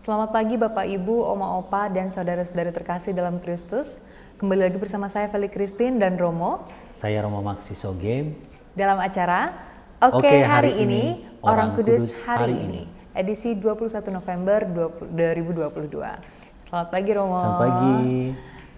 Selamat pagi Bapak Ibu, Oma Opa, dan saudara-saudari terkasih dalam Kristus. Kembali lagi bersama saya Feli Christine dan Romo. Saya Romo Maxi Sogem. Dalam acara Oke Hari Ini, Orang Kudus Hari Ini, edisi 21 November 2022. Selamat pagi Romo. Selamat pagi.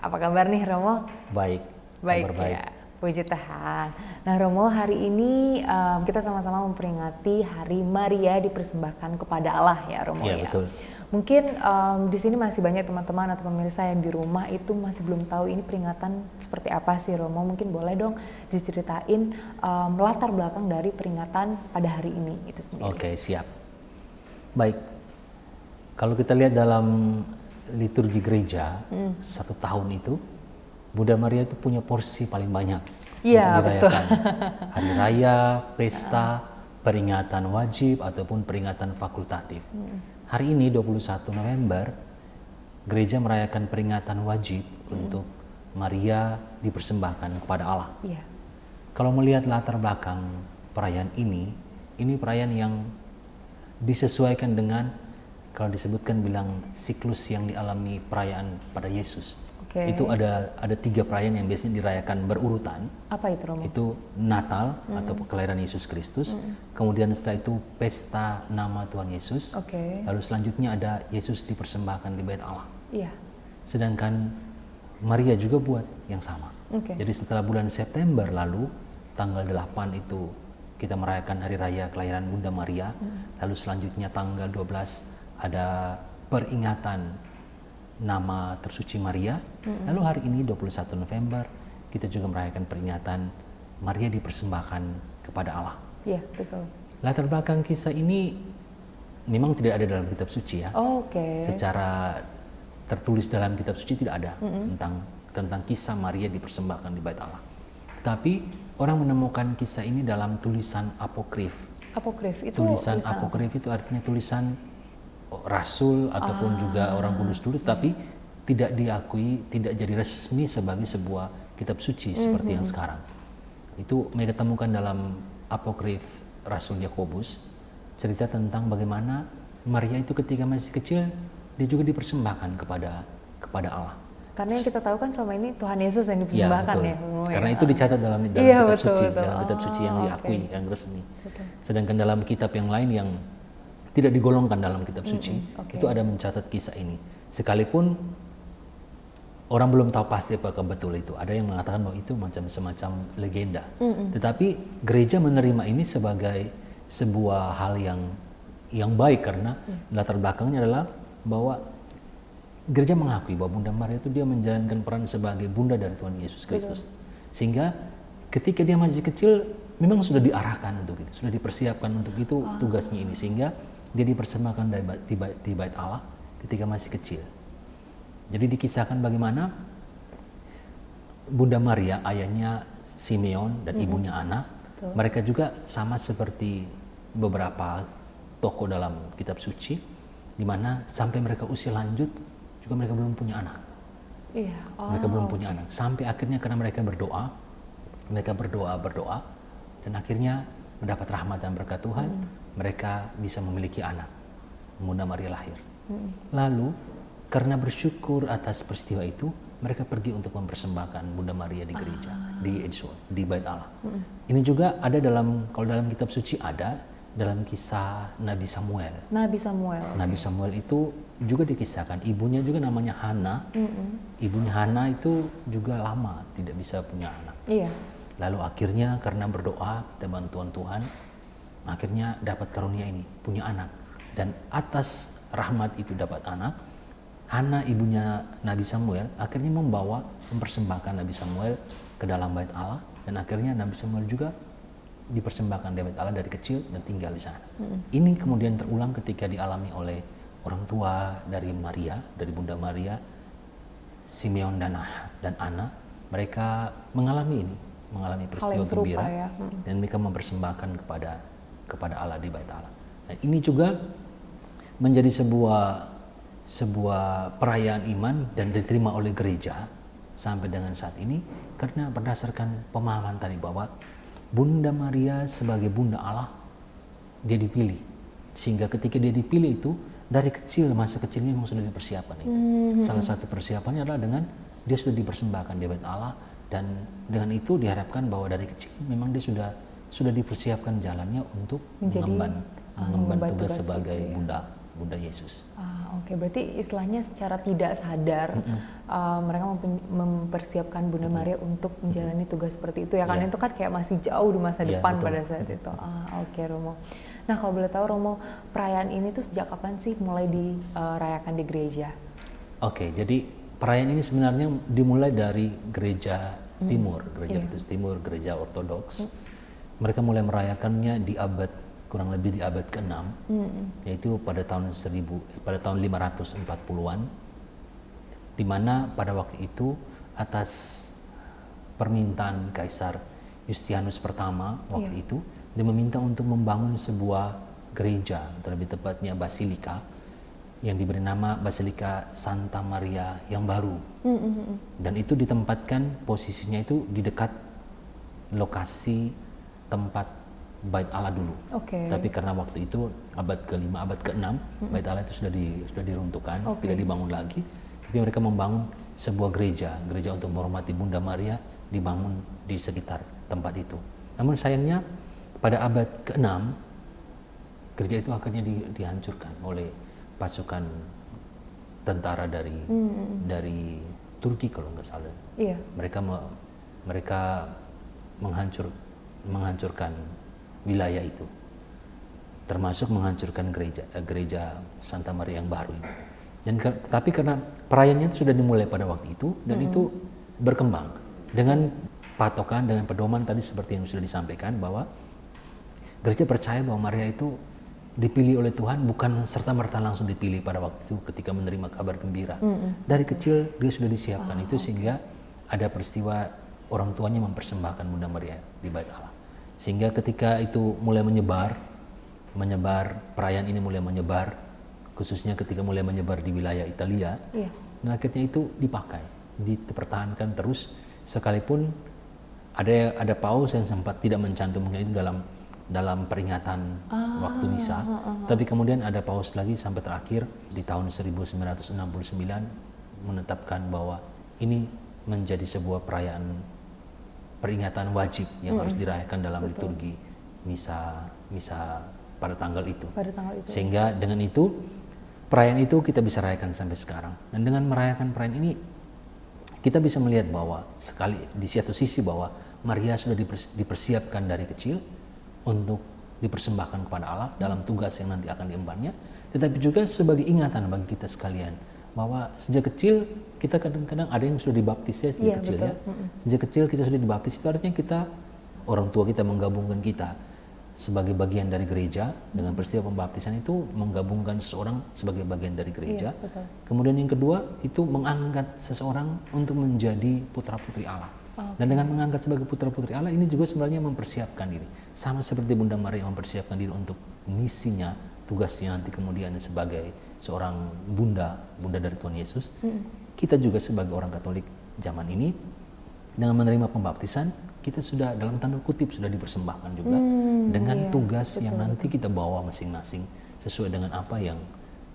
Apa kabar nih Romo? Baik. Baik, kabar baik. Ya. Puji Tuhan. Nah Romo, hari ini kita sama-sama memperingati Hari Maria dipersembahkan kepada Allah ya Romo ya. Betul. Mungkin di sini masih banyak teman-teman atau pemirsa yang di rumah itu masih belum tahu ini peringatan seperti apa sih Romo. Mungkin boleh dong diceritain latar belakang dari peringatan pada hari ini itu sendiri. Oke, siap. Baik. Kalau kita lihat dalam liturgi gereja, satu tahun itu Bunda Maria itu punya porsi paling banyak untuk dirayakan. Hari raya, pesta, peringatan wajib ataupun peringatan fakultatif. Hari ini 21 November, gereja merayakan peringatan wajib untuk Maria dipersembahkan kepada Allah. Kalau melihat latar belakang perayaan ini perayaan yang disesuaikan dengan, kalau disebutkan bilang siklus yang dialami perayaan pada Yesus. Itu ada 3 perayaan yang biasanya dirayakan berurutan. Apa itu Romo? Itu Natal atau kelahiran Yesus Kristus. Kemudian setelah itu pesta nama Tuhan Yesus. Lalu selanjutnya ada Yesus dipersembahkan di Bait Allah. Sedangkan Maria juga buat yang sama. Jadi setelah bulan September lalu, tanggal 8 itu kita merayakan hari raya kelahiran Bunda Maria. Lalu selanjutnya tanggal 12 ada peringatan nama tersuci Maria. Lalu hari ini 21 November kita juga merayakan peringatan Maria dipersembahkan kepada Allah. Iya, betul. Latar belakang kisah ini memang tidak ada dalam kitab suci ya. Secara tertulis dalam kitab suci tidak ada tentang kisah Maria dipersembahkan di Bait Allah. Tapi orang menemukan kisah ini dalam tulisan apokrif. Tulisan apokrif itu artinya tulisan rasul ataupun juga orang kudus dulu, tapi tidak diakui, tidak jadi resmi sebagai sebuah kitab suci seperti yang sekarang. Itu mereka temukan dalam apokrif Rasul Yakobus, cerita tentang bagaimana Maria itu ketika masih kecil dia juga dipersembahkan kepada Allah. Karena yang kita tahu kan selama ini Tuhan Yesus yang dipersembahkan ya. Karena itu dicatat dalam kitab suci, dalam kitab suci yang diakui, yang resmi. Sedangkan dalam kitab yang lain yang tidak digolongkan dalam kitab suci, itu ada mencatat kisah ini. Sekalipun orang belum tahu pasti apakah betul itu. Ada yang mengatakan bahwa itu macam semacam legenda. Tetapi gereja menerima ini sebagai sebuah hal yang baik, karena latar belakangnya adalah bahwa gereja mengakui bahwa Bunda Maria itu dia menjalankan peran sebagai bunda dari Tuhan Yesus Kristus. Sehingga ketika dia masih kecil memang sudah diarahkan untuk itu, sudah dipersiapkan untuk itu tugasnya ini, sehingga dia dipersembahkan di Bait Allah ketika masih kecil. Jadi dikisahkan bagaimana Bunda Maria, ayahnya Simeon dan ibunya Anna, mereka juga sama seperti beberapa tokoh dalam kitab suci, di mana sampai mereka usia lanjut juga mereka belum punya anak. Mereka belum punya anak. Sampai akhirnya karena mereka berdoa, dan akhirnya mendapat rahmat dan berkat Tuhan, mereka bisa memiliki anak. Bunda Maria lahir. Lalu karena bersyukur atas peristiwa itu, mereka pergi untuk mempersembahkan Bunda Maria di gereja, di Bait Allah. Ini juga ada kalau dalam kitab suci ada dalam kisah Nabi Samuel. Nabi Samuel itu juga dikisahkan, ibunya juga namanya Hana. Ibunya Hana itu juga lama tidak bisa punya anak. Lalu akhirnya karena berdoa dan bantuan Tuhan, akhirnya dapat karunia ini, punya anak. Dan atas rahmat itu dapat anak, Hana ibunya Nabi Samuel akhirnya mempersembahkan Nabi Samuel ke dalam Bait Allah, dan akhirnya Nabi Samuel juga dipersembahkan di Bait Allah dari kecil dan tinggal di sana. Ini kemudian terulang ketika dialami oleh orang tua dari Maria, dari Bunda Maria, Simeon dan Anna. Mereka mengalami peristiwa gembira dan mereka mempersembahkan kepada Allah di Bait Allah. Nah, ini juga menjadi sebuah perayaan iman dan diterima oleh gereja sampai dengan saat ini, karena berdasarkan pemahaman tadi bahwa Bunda Maria sebagai Bunda Allah, dia dipilih. Sehingga ketika dia dipilih itu, dari kecil, masa kecilnya memang sudah dipersiapkan itu. Salah satu persiapannya adalah dengan dia sudah dipersembahkan di bait Allah, dan dengan itu diharapkan bahwa dari kecil memang dia sudah dipersiapkan jalannya untuk mengemban tugas sebagai itu, ya. bunda Yesus. Oke, berarti istilahnya secara tidak sadar mereka mempersiapkan Bunda Maria untuk menjalani tugas seperti itu ya, karena itu kan kayak masih jauh di masa depan pada saat itu. Oke, Romo. Nah, kalau boleh tahu Romo, perayaan ini tuh sejak kapan sih mulai dirayakan di gereja? Oke, jadi perayaan ini sebenarnya dimulai dari gereja Timur, gereja Katolik Timur, gereja Ortodoks. Mereka mulai merayakannya kurang lebih di abad ke-6, yaitu pada tahun 540-an, di mana pada waktu itu atas permintaan Kaisar Yustianus pertama waktu itu, dia meminta untuk membangun sebuah gereja, terlebih tepatnya basilika, yang diberi nama Basilika Santa Maria yang baru. Dan itu ditempatkan posisinya itu di dekat lokasi tempat Bait Allah dulu. Tapi karena waktu itu abad ke-5, abad ke-6, Bait Allah itu sudah diruntuhkan, tidak dibangun lagi. Tapi mereka membangun sebuah gereja untuk menghormati Bunda Maria, dibangun di sekitar tempat itu. Namun sayangnya pada abad ke-6 gereja itu akhirnya dihancurkan oleh pasukan tentara dari Turki kalau nggak salah. Mereka menghancurkan wilayah itu, termasuk menghancurkan gereja Santa Maria yang baru ini. Tapi karena perayaannya sudah dimulai pada waktu itu, dan itu berkembang dengan patokan, dengan pedoman tadi seperti yang sudah disampaikan, bahwa gereja percaya bahwa Maria itu dipilih oleh Tuhan, bukan serta-merta langsung dipilih pada waktu itu ketika menerima kabar gembira. Dari kecil dia sudah disiapkan itu, sehingga ada peristiwa orang tuanya mempersembahkan Bunda Maria di Bait Allah. Sehingga ketika itu mulai menyebar, perayaan ini mulai menyebar, khususnya ketika mulai menyebar di wilayah Italia, dan akhirnya itu dipertahankan terus, sekalipun ada paus yang sempat tidak mencantumnya itu dalam peringatan waktu misa, tapi kemudian ada paus lagi sampai terakhir di tahun 1969 menetapkan bahwa ini menjadi sebuah peringatan wajib yang harus dirayakan dalam liturgi misa pada tanggal itu. Sehingga dengan itu perayaan itu kita bisa rayakan sampai sekarang. Dan dengan merayakan perayaan ini kita bisa melihat bahwa di satu sisi bahwa Maria sudah dipersiapkan dari kecil untuk dipersembahkan kepada Allah dalam tugas yang nanti akan diembannya, tetapi juga sebagai ingatan bagi kita sekalian bahwa sejak kecil kita kadang-kadang ada yang sudah dibaptis ya sejak kecil. Sejak kecil kita sudah dibaptis, itu artinya orang tua kita menggabungkan kita sebagai bagian dari gereja. Dengan peristiwa pembaptisan itu menggabungkan seseorang sebagai bagian dari gereja. Kemudian yang kedua itu mengangkat seseorang untuk menjadi putra-putri Allah. Dan dengan mengangkat sebagai putra-putri Allah ini juga sebenarnya mempersiapkan diri, sama seperti Bunda Maria mempersiapkan diri untuk misinya, tugasnya nanti kemudian sebagai seorang bunda dari Tuhan Yesus. Kita juga sebagai orang Katolik zaman ini dengan menerima pembaptisan, kita sudah dalam tanda kutip sudah dipersembahkan juga dengan tugas yang nanti kita bawa masing-masing sesuai dengan apa yang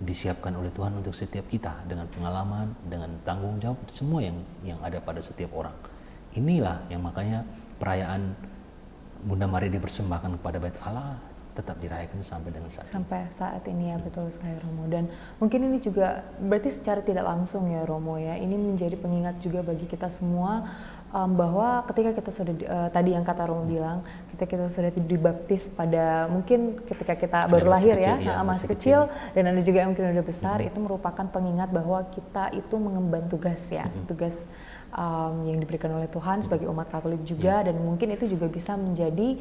disiapkan oleh Tuhan untuk setiap kita, dengan pengalaman, dengan tanggung jawab semua yang ada pada setiap orang. Inilah yang makanya perayaan Bunda Maria dipersembahkan kepada Bait Allah tetap dirayakan sampai dengan saat ini. Ya, betul sekali Romo. Dan mungkin ini juga berarti secara tidak langsung ya Romo ya, ini menjadi pengingat juga bagi kita semua bahwa ketika kita sudah tadi yang kata Romo bilang, kita sudah dibaptis pada mungkin ketika kita baru lahir masih kecil, dan ada juga yang mungkin udah besar, itu merupakan pengingat bahwa kita itu mengemban tugas tugas yang diberikan oleh Tuhan sebagai umat Katolik juga, dan mungkin itu juga bisa menjadi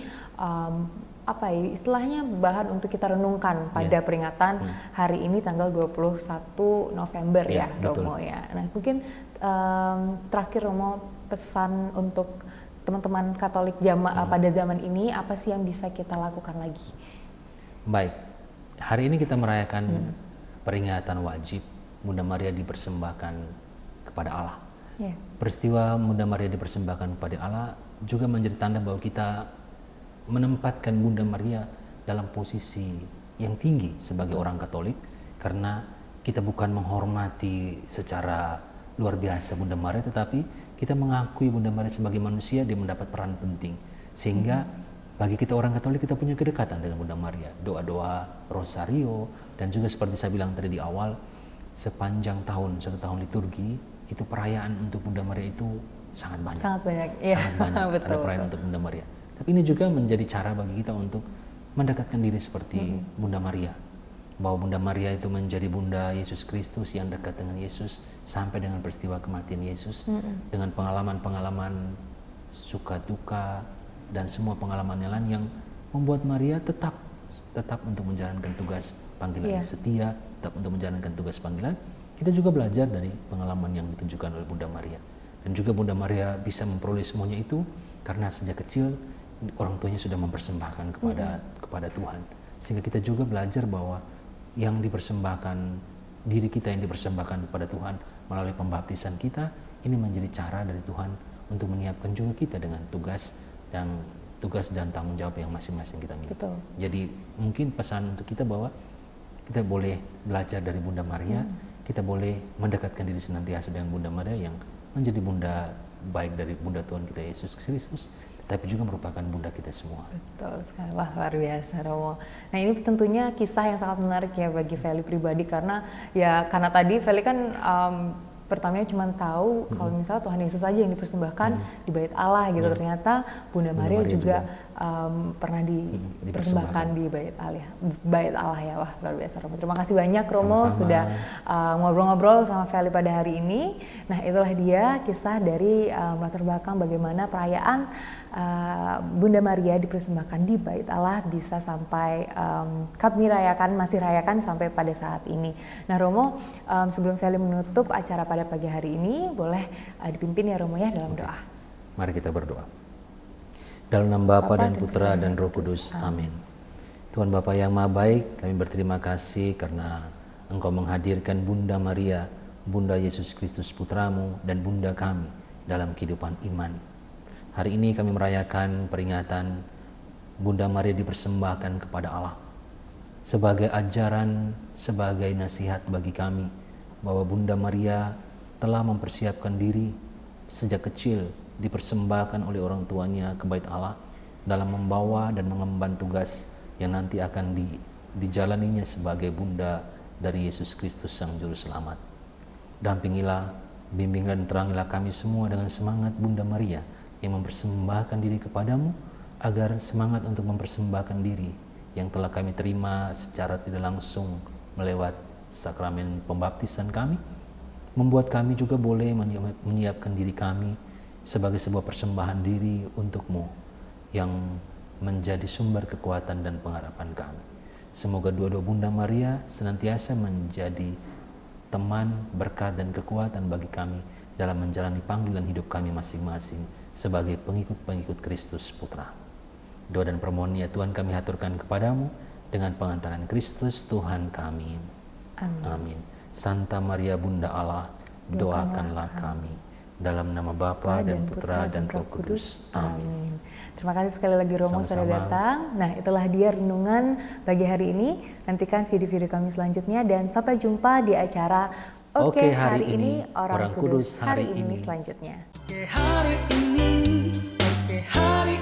istilahnya bahan untuk kita renungkan pada peringatan hari ini tanggal 21 November Romo ya. Nah mungkin terakhir Romo, pesan untuk teman-teman Katolik pada zaman ini, apa sih yang bisa kita lakukan lagi? Baik, hari ini kita merayakan peringatan wajib Bunda Maria dipersembahkan kepada Allah. Peristiwa Bunda Maria dipersembahkan kepada Allah juga menjadi tanda bahwa kita menempatkan Bunda Maria dalam posisi yang tinggi sebagai orang Katolik, Karena kita bukan menghormati secara luar biasa Bunda Maria, tetapi kita mengakui Bunda Maria sebagai manusia, dia mendapat peran penting. Sehingga bagi kita orang Katolik, kita punya kedekatan dengan Bunda Maria. Doa-doa rosario, dan juga seperti saya bilang tadi di awal, sepanjang tahun, 1 tahun liturgi, itu perayaan untuk Bunda Maria itu sangat banyak. Sangat banyak, ya. Sangat banyak ada perayaan untuk Bunda Maria. Tapi ini juga menjadi cara bagi kita untuk mendekatkan diri seperti Bunda Maria. Bahwa Bunda Maria itu menjadi Bunda Yesus Kristus yang dekat dengan Yesus sampai dengan peristiwa kematian Yesus, dengan pengalaman-pengalaman suka duka dan semua pengalaman yang lain yang membuat Maria tetap untuk menjalankan tugas panggilan, setia, tetap untuk menjalankan tugas panggilan. Kita juga belajar dari pengalaman yang ditunjukkan oleh Bunda Maria. Dan juga Bunda Maria bisa memperoleh semuanya itu karena sejak kecil orang tuanya sudah mempersembahkan kepada Tuhan. Sehingga kita juga belajar bahwa yang dipersembahkan, diri kita yang dipersembahkan kepada Tuhan melalui pembaptisan kita, ini menjadi cara dari Tuhan untuk menyiapkan juga kita dengan tugas dan tanggung jawab yang masing-masing kita miliki. Betul. Jadi mungkin pesan untuk kita bahwa kita boleh belajar dari Bunda Maria, kita boleh mendekatkan diri senantiasa dengan Bunda Maria yang menjadi Bunda baik dari Bunda Tuhan kita Yesus Kristus, tapi juga merupakan Bunda kita semua. Betul sekali, wah luar biasa Romo. Nah ini tentunya kisah yang sangat menarik ya bagi Feli pribadi, karena tadi Feli kan pertamanya cuma tahu kalau misalnya Tuhan Yesus aja yang dipersembahkan di bait Allah gitu. Ternyata Bunda Maria juga pernah dipersembahkan di bait Allah ya. Wah luar biasa Romo. Terima kasih banyak Romo. Sama-sama. Sudah ngobrol-ngobrol sama Feli pada hari ini. Nah itulah dia kisah dari latar belakang bagaimana perayaan Bunda Maria dipersembahkan di bait Allah bisa sampai kami masih rayakan sampai pada saat ini. Nah Romo, sebelum Feli menutup acara pada pagi hari ini, boleh dipimpin ya Romo ya dalam doa. Mari kita berdoa. Dalam nama Bapa dan Putra dan Roh Kudus. Amin. Tuhan Bapa yang Maha Baik, kami berterima kasih karena Engkau menghadirkan Bunda Maria, Bunda Yesus Kristus Putramu dan Bunda kami dalam kehidupan iman. Hari ini kami merayakan peringatan Bunda Maria dipersembahkan kepada Allah sebagai ajaran, sebagai nasihat bagi kami bahwa Bunda Maria telah mempersiapkan diri sejak kecil, dipersembahkan oleh orang tuanya ke bait Allah dalam membawa dan mengemban tugas yang nanti akan dijalaninya sebagai Bunda dari Yesus Kristus Sang Juru Selamat. Dampingilah, bimbinglah dan terangilah kami semua dengan semangat Bunda Maria yang mempersembahkan diri kepadamu, agar semangat untuk mempersembahkan diri yang telah kami terima secara tidak langsung melewat sakramen pembaptisan kami, membuat kami juga boleh menyiapkan diri kami sebagai sebuah persembahan diri untukmu yang menjadi sumber kekuatan dan pengharapan kami. Semoga dua-dua Bunda Maria senantiasa menjadi teman, berkat dan kekuatan bagi kami dalam menjalani panggilan hidup kami masing-masing sebagai pengikut-pengikut Kristus Putra. Doa dan permohonan ya Tuhan kami haturkan kepadamu dengan pengantaran Kristus Tuhan kami. Amin. Amin. Santa Maria Bunda Allah, doakanlah kami. Dalam nama Bapa dan Putra dan Roh Kudus. Amin. Terima kasih sekali lagi Romo sudah datang. Nah itulah dia renungan pagi hari ini. Nantikan video-video kami selanjutnya dan sampai jumpa di acara Oke hari ini Orang Kudus hari ini selanjutnya. Oke hari ini, oke hari